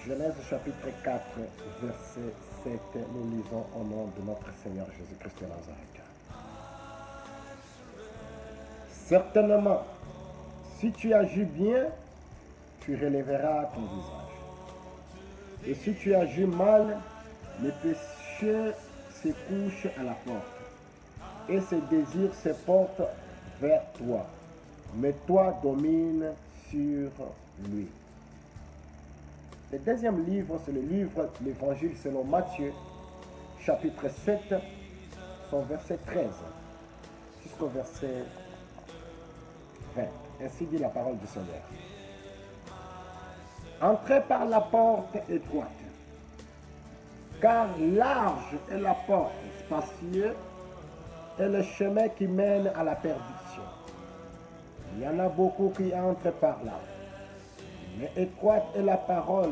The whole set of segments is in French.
Genèse chapitre 4, verset 7, nous lisons au nom de notre Seigneur Jésus-Christ de Nazareth. Certainement, si tu agis bien, tu relèveras ton visage. Et si tu agis mal, le péché se couche à la porte, et ses désirs se portent vers toi. Mais toi domine sur lui. Le deuxième livre, c'est le livre de l'Évangile selon Matthieu, chapitre 7, son verset 13, jusqu'au verset 20. Ainsi dit la parole du Seigneur. Entrez par la porte étroite, car large est la porte, spacieux est le chemin qui mène à la perdition. Il y en a beaucoup qui entrent par là. Mais étroite est la parole,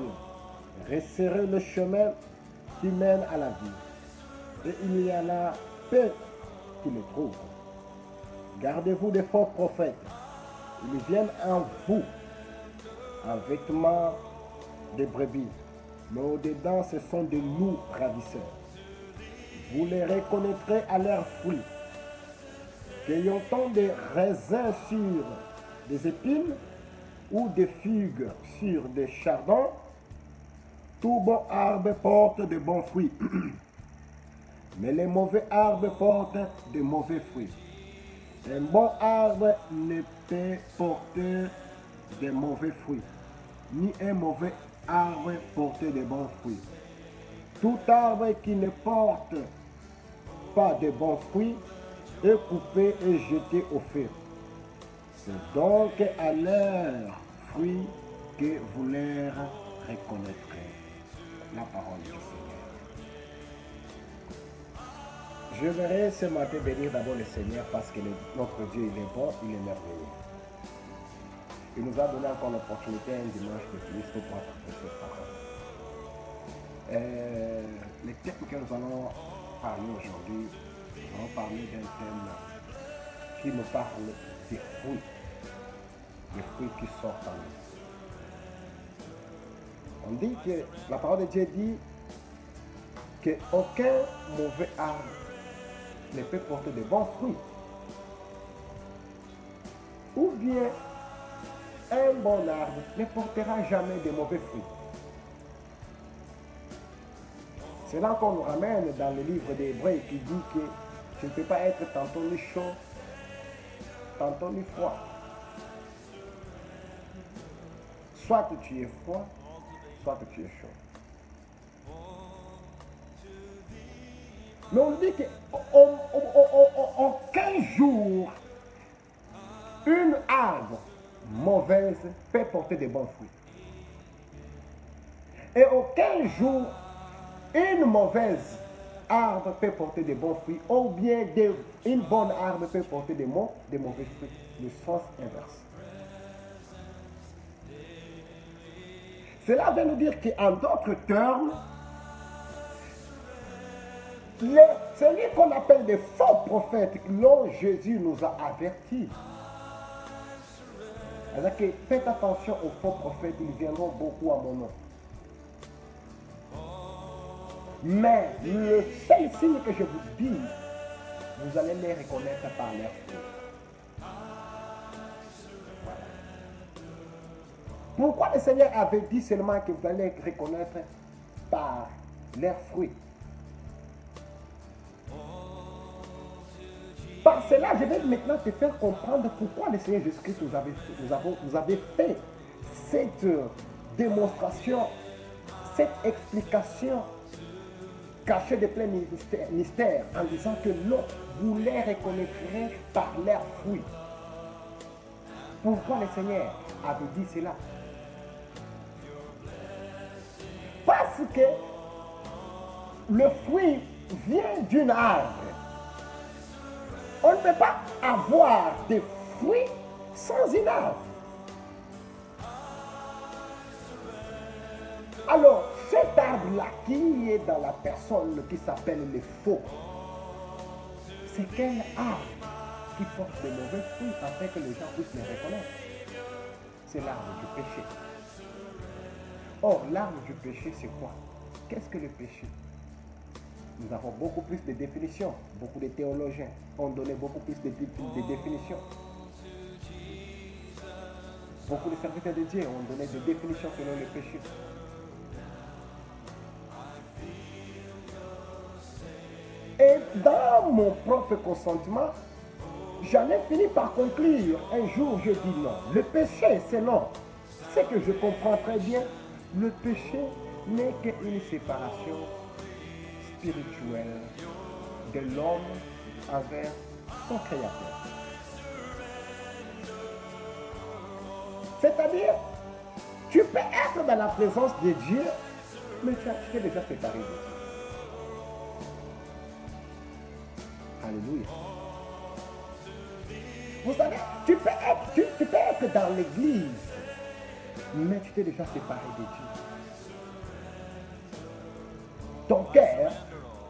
resserrez le chemin qui mène à la vie. Et il y en a peu qui le trouvent. Gardez-vous des faux prophètes. Ils viennent en vous, en vêtements de brebis, mais au-dedans ce sont des loups ravisseurs. Vous les reconnaîtrez à leurs fruits. Cueillons-on des raisins sur des épines ou des figues sur des chardons? Tout bon arbre porte de bons fruits, mais les mauvais arbres portent de mauvais fruits. Un bon arbre ne peut porter de mauvais fruits, ni un mauvais arbre porter de bons fruits. Tout arbre qui ne porte pas de bons fruits est coupé et jeté au feu. C'est donc à leurs fruits que vous les reconnaîtrez. La parole du Seigneur. Je voudrais ce matin bénir d'abord le Seigneur parce que notre Dieu il est bon, il est merveilleux. Il nous a donné encore l'opportunité un dimanche de plus pour pouvoir partager cette parole. Le thème que nous allons parler aujourd'hui, nous allons parler d'un thème qui nous parle des fruits qui sortent en nous. On dit que la parole de Dieu dit qu'aucun mauvais arbre ne peut porter de bons fruits. Ou bien un bon arbre ne portera jamais de mauvais fruits. C'est là qu'on nous ramène dans le livre des Hébreux qui dit que tu ne peux pas être tantôt ni chaud, tantôt ni froid. Soit que tu es froid, soit que tu es chaud. Mais on dit qu'aucun jour, une arbre mauvaise peut porter de bons fruits. Et aucun jour, une mauvaise arbre peut porter de bons fruits, ou bien une bonne arbre peut porter de mauvais fruits. Le sens inverse. Cela veut nous dire qu'en d'autres termes, celui qu'on appelle des faux prophètes, dont Jésus nous a avertis. C'est-à-dire que faites attention aux faux prophètes, ils viendront beaucoup à mon nom. Mais le seul signe que je vous dis, vous allez les reconnaître par leurs fruits. Voilà. Pourquoi le Seigneur avait dit seulement que vous allez les reconnaître par leurs fruits? Par cela, je vais maintenant te faire comprendre pourquoi le Seigneur Jésus-Christ nous avait fait cette démonstration, cette explication cachée de plein mystère en disant que l'autre, vous les reconnaîtrez par leurs fruits. Pourquoi le Seigneur avait dit cela? Parce que le fruit vient d'une arbre. On ne peut pas avoir des fruits sans une arbre. Alors, cet arbre-là qui est dans la personne qui s'appelle le faux, c'est quel arbre qui porte de mauvais fruits afin que les gens puissent les reconnaître? C'est l'arbre du péché. Or, l'arme du péché, c'est quoi? Qu'est-ce que le péché? Nous avons beaucoup plus de définitions. Beaucoup de théologiens ont donné beaucoup plus de définitions. Beaucoup de serviteurs de Dieu ont donné des définitions selon le péché. Et dans mon propre consentement, j'en ai fini par conclure. Un jour, je dis non. Le péché, c'est non. C'est que je comprends très bien. Le péché n'est qu'une séparation spirituelle de l'homme envers son Créateur. C'est-à-dire, tu peux être dans la présence de Dieu, mais tu t'es déjà séparé de Dieu. Alléluia. Vous savez, tu peux être dans l'église, mais tu t'es déjà séparé de Dieu. Ton cœur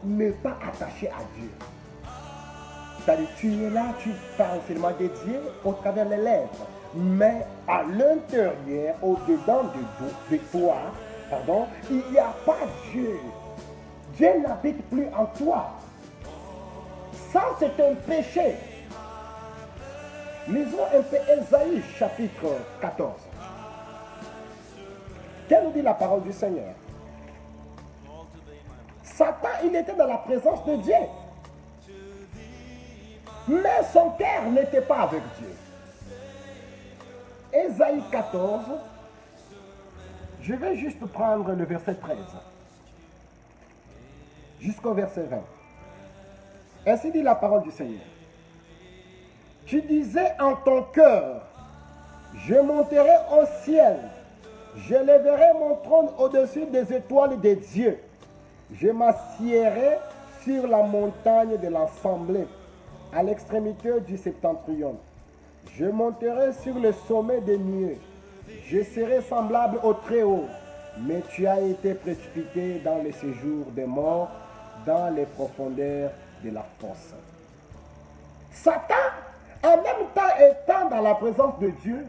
n'est pas attaché à Dieu. C'est-à-dire, tu es là, tu parles seulement de Dieu au travers des lèvres. Mais à l'intérieur, au-dedans de toi, il n'y a pas Dieu. Dieu n'habite plus en toi. Ça, c'est un péché. Lisons un peu Ésaïe, chapitre 14. Qu'elle nous dit la parole du Seigneur? Satan, il était dans la présence de Dieu. Mais son cœur n'était pas avec Dieu. Ésaïe 14, je vais juste prendre le verset 13 jusqu'au verset 20. Ainsi dit la parole du Seigneur. Tu disais en ton cœur, je monterai au ciel, je lèverai mon trône au-dessus des étoiles des dieux, je m'assiérai sur la montagne de l'assemblée, à l'extrémité du septentrion. Je monterai sur le sommet des nuées. Je serai semblable au Très-Haut. Mais tu as été précipité dans le séjour des morts, dans les profondeurs de la fosse. Satan, en même temps étant dans la présence de Dieu,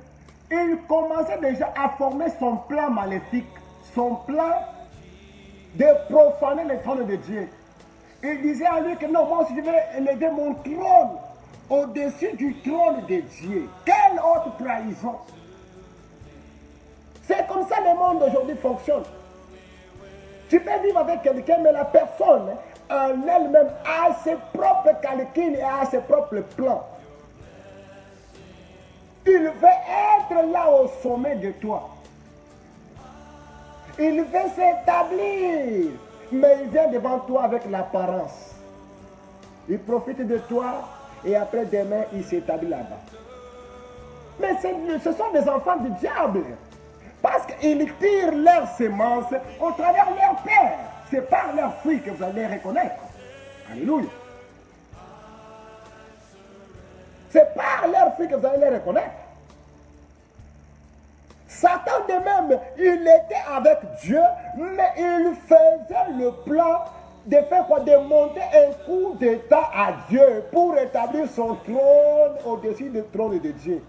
il commençait déjà à former son plan maléfique, son plan de profaner le trône de Dieu. Il disait à lui que non, moi aussi je vais élever mon trône au-dessus du trône de Dieu. Quelle autre trahison! C'est comme ça le monde aujourd'hui fonctionne. Tu peux vivre avec quelqu'un, mais la personne en elle-même a ses propres calculs et a ses propres plans. Il veut être là au sommet de toi. Il veut s'établir, mais il vient devant toi avec l'apparence. Il profite de toi et après demain, il s'établit là-bas. Mais ce sont des enfants du diable. Parce qu'ils tirent leurs semences au travers de leur père. C'est par leurs fruits que vous allez les reconnaître. Alléluia. C'est par leurs fruits que vous allez les reconnaître. Satan de même, il était avec Dieu, mais il faisait le plan de faire quoi? De monter un coup d'état à Dieu pour établir son trône au-dessus du trône de Dieu.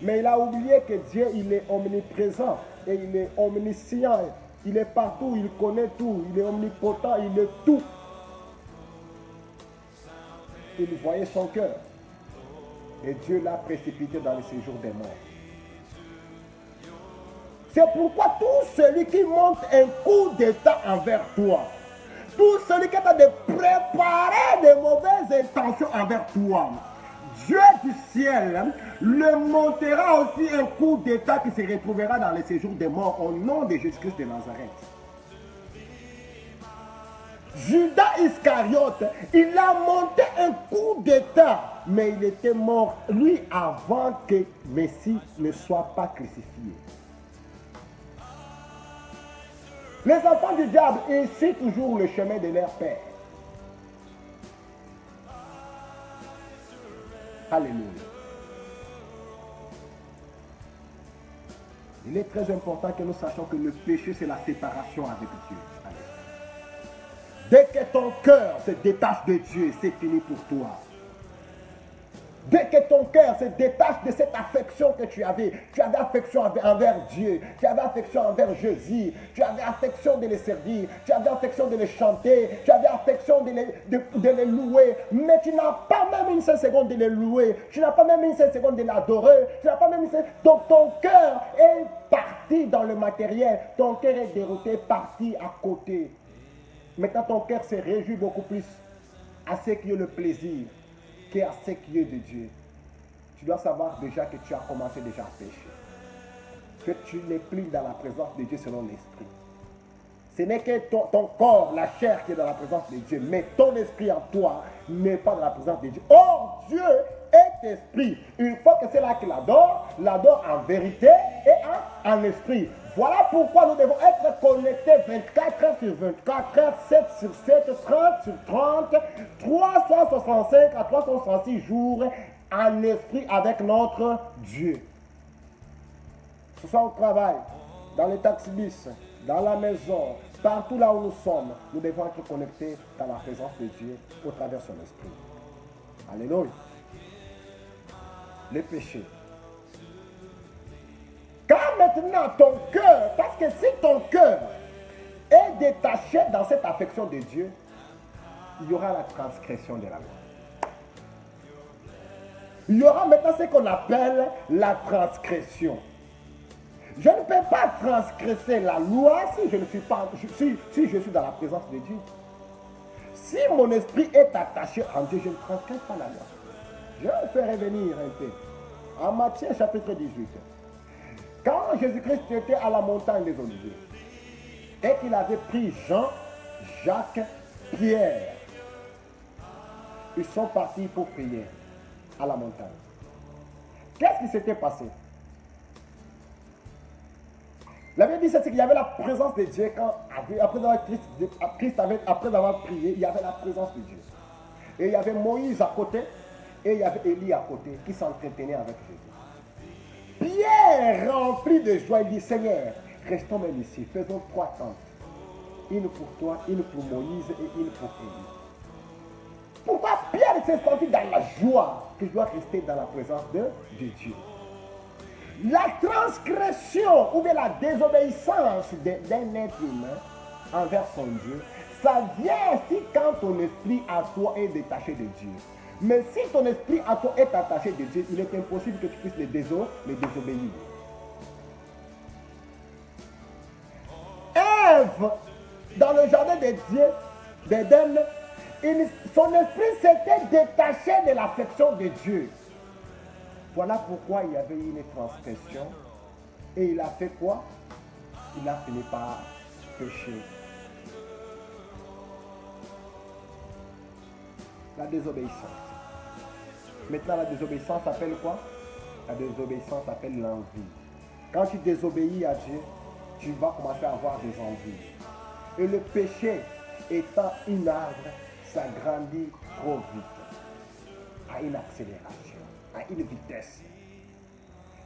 Mais il a oublié que Dieu, il est omniprésent et il est omniscient. Il est partout, il connaît tout, il est omnipotent, il est tout. Il voyait son cœur. Et Dieu l'a précipité dans le séjour des morts. C'est pourquoi tout celui qui monte un coup d'état envers toi, tout celui qui est en train de préparer de mauvaises intentions envers toi, Dieu du ciel le montera aussi un coup d'état qui se retrouvera dans le séjour des morts au nom de Jésus-Christ de Nazareth. Judas Iscariote, il a monté un coup d'état, mais il était mort, lui, avant que Messie ne soit pas crucifié. Les enfants du diable, ils suivent toujours le chemin de leur père. Alléluia. Il est très important que nous sachions que le péché, c'est la séparation avec Dieu. Dès que ton cœur se détache de Dieu, c'est fini pour toi. Dès que ton cœur se détache de cette affection que tu avais affection envers Dieu, tu avais affection envers Jésus, tu avais affection de les servir, tu avais affection de les chanter, tu avais affection de les louer, mais tu n'as pas même une seule seconde de les louer, tu n'as pas même une seule seconde de l'adorer, tu n'as pas même une seule... Donc ton cœur est parti dans le matériel, ton cœur est dérouté, parti à côté. Maintenant ton cœur se réjouit beaucoup plus à ce qui est le plaisir qu'à ce qui est de Dieu. Tu dois savoir déjà que tu as commencé déjà à pécher. Que tu n'es plus dans la présence de Dieu selon l'esprit. Ce n'est que ton corps, la chair qui est dans la présence de Dieu, mais ton esprit en toi n'est pas dans la présence de Dieu. Or, Dieu est esprit. Une fois que c'est là qu'il l'adore en vérité et en esprit. Voilà pourquoi nous devons être connectés 24 heures sur 24 heures, 7 sur 7, 30 sur 30, 365 à 366 jours en esprit avec notre Dieu. Ce soit au travail, dans les taxibus, dans la maison, partout là où nous sommes, nous devons être connectés dans la présence de Dieu au travers de son esprit. Alléluia. Le péché. Quand maintenant ton cœur, parce que si ton cœur est détaché dans cette affection de Dieu, il y aura la transgression de la loi. Il y aura maintenant ce qu'on appelle la transgression. Je ne peux pas transgresser la loi si je ne suis pas, si je suis dans la présence de Dieu. Si mon esprit est attaché en Dieu, je ne transgresse pas la loi. Je vais vous faire revenir un peu. En Matthieu chapitre 18. Quand Jésus-Christ était à la montagne des Oliviers et qu'il avait pris Jean, Jacques, Pierre, ils sont partis pour prier à la montagne. Qu'est-ce qui s'était passé? La Bible dit c'est qu'il y avait la présence de Dieu quand, après avoir prié, il y avait la présence de Dieu. Et il y avait Moïse à côté et il y avait Élie à côté qui s'entretenait avec Jésus. Pierre, rempli de joie, il dit, Seigneur, restons même ici, faisons 3 tentes. Une pour toi, une pour Moïse et une pour Élie. Pourquoi Pierre s'est senti dans la joie que je dois rester dans la présence de Dieu? La transgression ou bien la désobéissance d'un être humain envers son Dieu, ça vient si quand ton esprit à toi est détaché de Dieu. Mais si ton esprit à toi est attaché de Dieu, il est impossible que tu puisses les désobéir. Ève, dans le jardin de Dieu, d'Éden, son esprit s'était détaché de l'affection de Dieu. Voilà pourquoi il y avait une transgression. Et il a fait quoi? Il a fini par pécher. La désobéissance. Maintenant, la désobéissance s'appelle quoi? La désobéissance s'appelle l'envie. Quand tu désobéis à Dieu, tu vas commencer à avoir des envies. Et le péché étant une arbre, ça grandit trop vite, à une accélération, à une vitesse.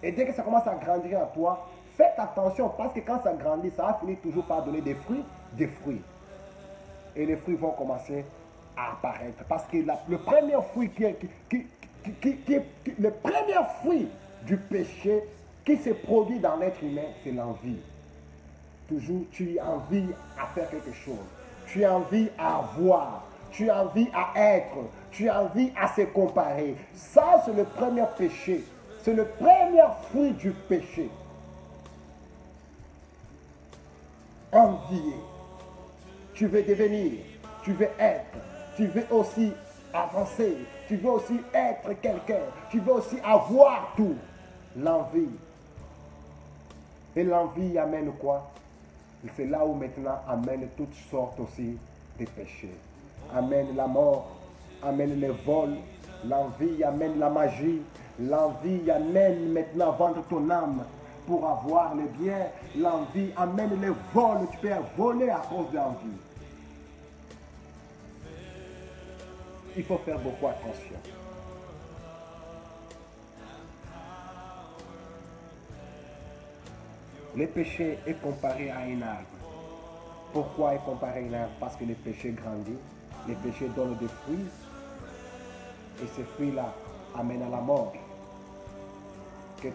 Et dès que ça commence à grandir en toi, faites attention parce que quand ça grandit, ça va finir toujours par donner des fruits. Et les fruits vont commencer à apparaître. Parce que le premier fruit du péché qui se produit dans l'être humain, c'est l'envie. Toujours, tu as envie à faire quelque chose. Tu as envie à avoir. Tu as envie à être. Tu as envie à se comparer. Ça, c'est le premier péché. C'est le premier fruit du péché. Envier. Tu veux devenir. Tu veux être. Tu veux aussi avancer. Tu veux aussi être quelqu'un. Tu veux aussi avoir tout. L'envie. Et l'envie amène quoi? C'est là où maintenant amène toutes sortes aussi de péchés. Amène la mort, amène les vols, l'envie amène la magie, l'envie amène maintenant vendre ton âme pour avoir le bien, l'envie amène les vols, tu peux voler à cause de l'envie. Il faut faire beaucoup attention. Le péché est comparé à un arbre. Pourquoi est comparé à un arbre? Parce que le péché grandit, le péché donne des fruits. Et ces fruits-là amène à la mort. Que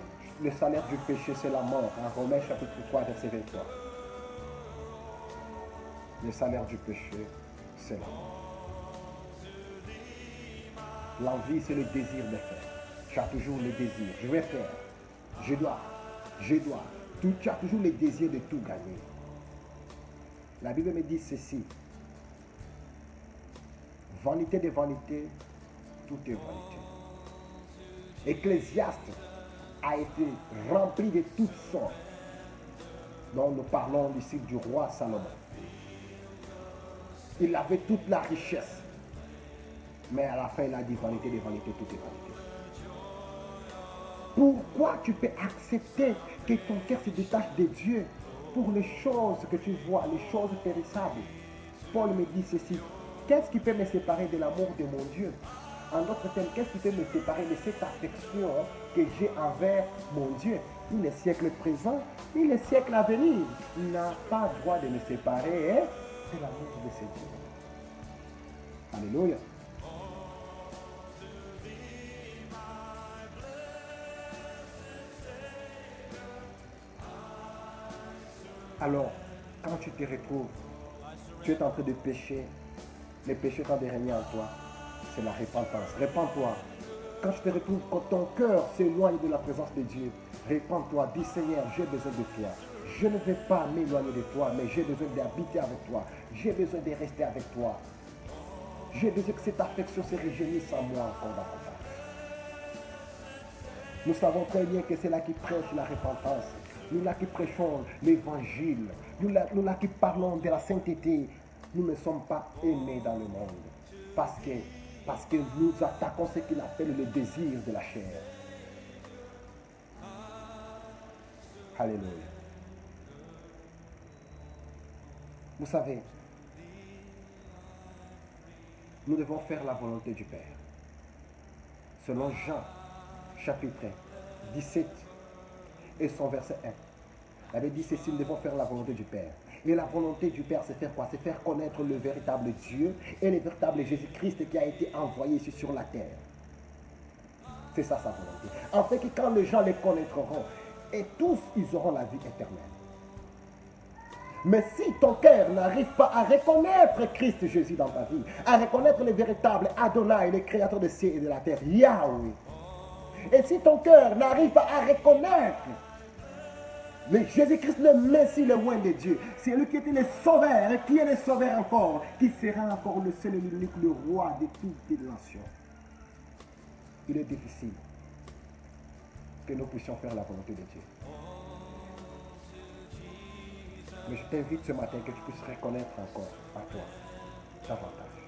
le salaire du péché, c'est la mort. En Romains chapitre 3, verset 23. Le salaire du péché, c'est la mort. L'envie, c'est le désir de faire. Tu as toujours le désir. Je vais faire. Je dois. Tu as toujours le désir de tout gagner. La Bible me dit ceci. Vanité de vanité, tout est vanité. Ecclésiaste a été rempli de toutes sortes, dont nous parlons ici du roi Salomon. Il avait toute la richesse, mais à la fin il a dit vanité de vanité, tout est vanité. Pourquoi tu peux accepter que ton cœur se détache de Dieu pour les choses que tu vois, les choses périssables? Paul me dit ceci. Qu'est-ce qui peut me séparer de l'amour de mon Dieu? En d'autres termes, qu'est-ce qui peut me séparer de cette affection que j'ai envers mon Dieu? Ni le siècle présent, ni le siècle à venir. Il n'a pas le droit de me séparer de l'amour de ce Dieu. Alléluia. Alors, quand tu te retrouves, tu es en train de pécher, le péché tend de régner en toi, c'est la repentance. Répands-toi. Quand tu te retrouves, quand ton cœur s'éloigne de la présence de Dieu, répands-toi, dis Seigneur, j'ai besoin de toi. Je ne vais pas m'éloigner de toi, mais j'ai besoin d'habiter avec toi. J'ai besoin de rester avec toi. J'ai besoin que cette affection se régénisse en moi encore davantage. Nous savons très bien que c'est là qui prêche la repentance. Nous là qui prêchons l'évangile. Nous là qui parlons de la sainteté. Nous ne sommes pas aimés dans le monde. Parce que nous attaquons ce qu'il appelle le désir de la chair. Alléluia. Vous savez, nous devons faire la volonté du Père. Selon Jean, chapitre 17 et son verset 1. Il avait dit ceci, nous devons faire la volonté du Père. Et la volonté du Père, c'est faire quoi? C'est faire connaître le véritable Dieu et le véritable Jésus-Christ qui a été envoyé ici sur la terre. C'est ça sa volonté. En fait, que quand les gens les connaîtront, et tous, ils auront la vie éternelle. Mais si ton cœur n'arrive pas à reconnaître Christ Jésus dans ta vie, à reconnaître le véritable Adonai, le créateur des cieux et de la terre, Yahweh, et si ton cœur n'arrive pas à reconnaître le Jésus-Christ, le Messie, le roi de Dieu, c'est lui qui était le sauveur, et qui est le sauveur encore, qui sera encore le seul et l'unique, le roi de toutes les nations. Il est difficile que nous puissions faire la volonté de Dieu. Mais je t'invite ce matin que tu puisses reconnaître encore à toi davantage.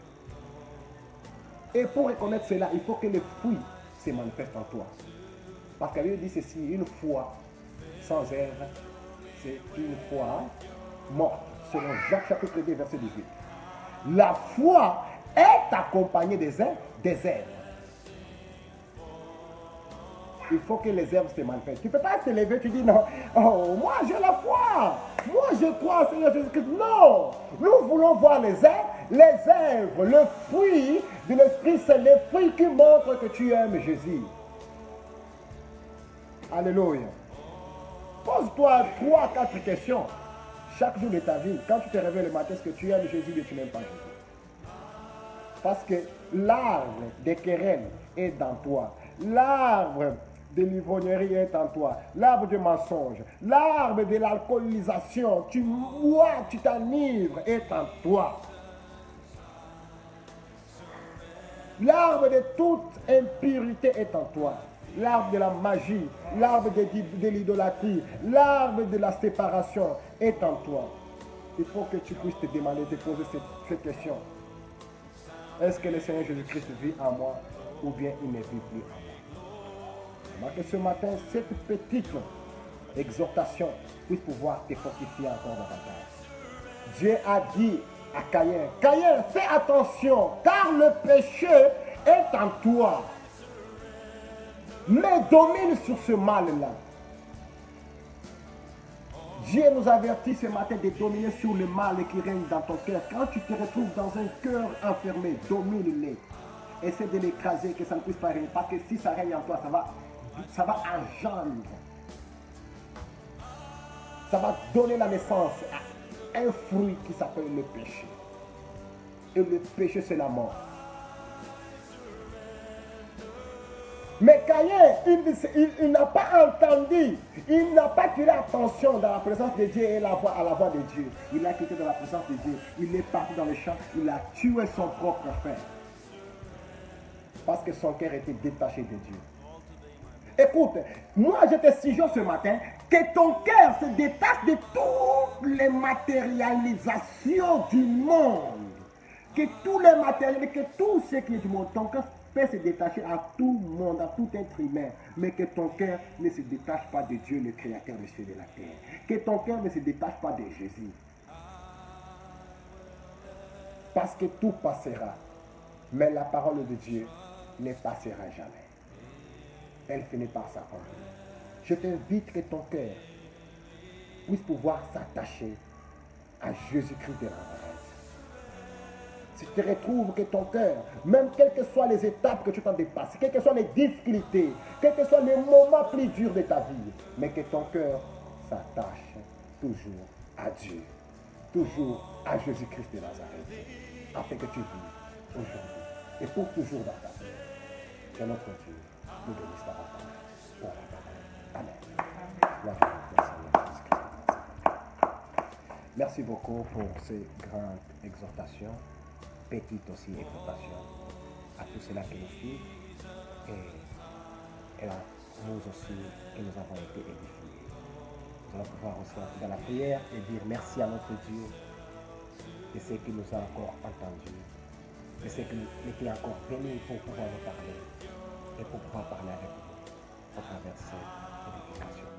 Et pour reconnaître cela, il faut que le fruit se manifeste en toi. Parce qu'elle dit ceci, une foi sans œuvre, c'est une foi morte. Selon Jacques chapitre 2, verset 18. La foi est accompagnée des œuvres. Il faut que les œuvres se manifestent. Tu ne peux pas te lever, tu dis non, oh, moi j'ai la foi, moi je crois au Seigneur Jésus-Christ. Non, nous voulons voir les œuvres, le fruit de l'Esprit, c'est le fruit qui montre que tu aimes Jésus. Alléluia. Pose-toi 3-4 questions chaque jour de ta vie. Quand tu te réveilles le matin, est-ce que tu aimes Jésus ou tu n'aimes pas Jésus? Parce que l'arbre des querelles est dans toi. L'arbre de l'ivrognerie est en toi. L'arbre du mensonge. L'arbre de l'alcoolisation. Tu bois, tu t'enivres est en toi. L'arbre de toute impurité est en toi. L'arbre de la magie, l'arbre de l'idolâtrie, l'arbre de la séparation est en toi. Il faut que tu puisses te demander, te poser cette question. Est-ce que le Seigneur Jésus-Christ vit en moi ou bien il ne vit plus en moi? Que ce matin, cette petite exhortation puisse pouvoir te fortifier encore davantage. Dieu a dit à Caïn, Caïn, fais attention, car le péché est en toi. Mais domine sur ce mal-là. Dieu nous avertit ce matin de dominer sur le mal qui règne dans ton cœur. Quand tu te retrouves dans un cœur enfermé, domine-le. essaie de l'écraser, que ça ne puisse pas régner. Parce que si ça règne en toi, ça va engendrer. Ça va donner la naissance à un fruit qui s'appelle le péché. Et le péché, c'est la mort. Mais Caïn, il n'a pas entendu, il n'a pas tiré attention dans la présence de Dieu et à la voix de Dieu. Il a quitté dans la présence de Dieu. Il est parti dans le champ, il a tué son propre frère. Parce que son cœur était détaché de Dieu. Écoute, moi je te suggère ce matin que ton cœur se détache de toutes les matérialisations du monde. Que tous les matériels, que tout ce qui est du monde, ton cœur peut se détacher à tout monde, à tout être humain, mais que ton cœur ne se détache pas de Dieu, le Créateur du ciel et de la terre. Que ton cœur ne se détache pas de Jésus. Parce que tout passera, mais la parole de Dieu ne passera jamais. Elle finit par s'accomplir. Je t'invite que ton cœur puisse pouvoir s'attacher à Jésus-Christ de Nazareth. Si tu te retrouves que ton cœur, même quelles que soient les étapes que tu t'en dépasses, quelles que soient les difficultés, quels que soient les moments plus durs de ta vie, mais que ton cœur s'attache toujours à Dieu, toujours à Jésus-Christ de Nazareth, afin que tu vives aujourd'hui et pour toujours dans ta vie. Que notre Dieu nous bénisse la parole pour la parole. Amen. Gloire à Seigneur Jésus-Christ. Merci beaucoup pour ces grandes exhortations. Petite aussi exhortation à tous ceux-là qui nous suivent et à nous aussi que nous avons été édifiés. Nous allons pouvoir aussi entrer dans la prière et dire merci à notre Dieu de ce qu'il nous a encore entendus, de ce qu'il était encore venu pour pouvoir nous parler et pour pouvoir parler avec nous au travers de cette édification.